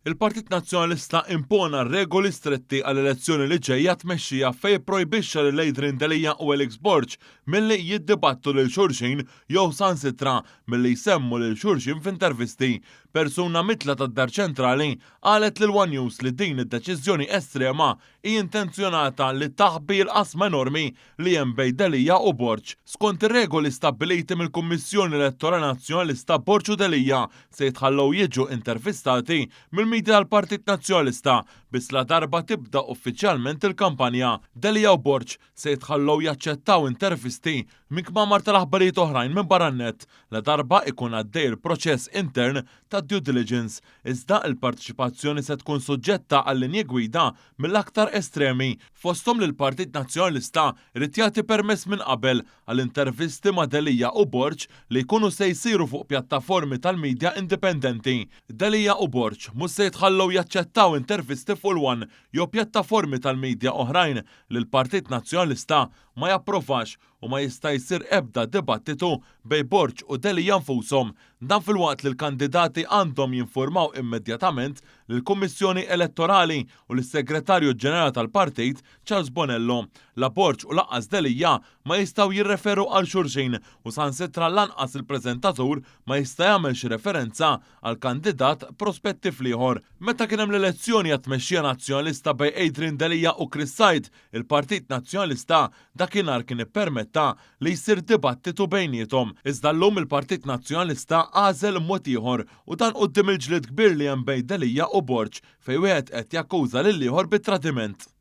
Il-Partit Nazzjonalista impona regoli stretti għall-elezzjoni li ġejja tmexxija fejn jipprojbixxa lil Adrian Delija u Alex Borg milli jiddibattu lil xulxin jew sansitra milli jsemmu lil xulxin f'intervisti. Persuna mitla tad-Dar Ċentrali qalet lil One News li din id-deċiżjoni estrema hi intenzjonata li taħbi l-qasma enormi li hemm bejn Delija u Borg. Skont ir-regoli stabbiliti mill-Kummissjoni Elettorali Nazzjonalista, Borg u Delija se jitħallew jiġu intervistati mill-midja tal-Partit Nazzjonalista biss la darba tibda uffiċjalment il-kampanja. Delija u Borg se jitħallew jaċċettaw intervisti minn kmamar tal-aħbarijiet oħrajn minn barra n-nett la darba ikun għaddej il-proċess intern ta' due diligence. Iżda il-partiċipazzjoni se tkun suġġetta għall-linji gwida mill-aktar estremi fosthom li l-Partit Nazzjonalista irid jagħti permess minn qabel għall-intervisti ma' Delija u Borg li jkunu se jsiru fuq pjattaformi tal-medja indipendenti. Delija u Borg mhux se jitħallew jaċċettaw intervisti fuq il-One jew pjattaformi tal-medja oħrajn li l-Partit Nazzjonalista ma japprovax u ma jista' jsir ebda dibattitu bejn Borg u Delija nfushom. Dan filwaqt li l-kandidati għandhom jinformaw immedjatament lill-Kummissjoni Elettorali u lis-Segretarju Ġenerali tal-Partit Charles Bonello. La Borg u lanqas Delija ma jistgħu jirreferu għal xulxin u sansitra lanqas il-preżentatur ma jista' jagħmel xi referenza għal kandidat prospettiv ieħor. Meta kien hemm l-elezzjoni għat-tmexxija nazzjonalista bejn Adrian Delija u Chris Said, il-Partit Nazzjonalista dakinhar kien ippermetta li jsir dibattitu bejniethom. Iżda llum il-Partit Nazzjonalista għażel mod ieħor u dan quddiem il-ġlied kbir li hemm bejn Delija u Borg fejn wieħed qed jakkuża lil ieħor bit-tradiment.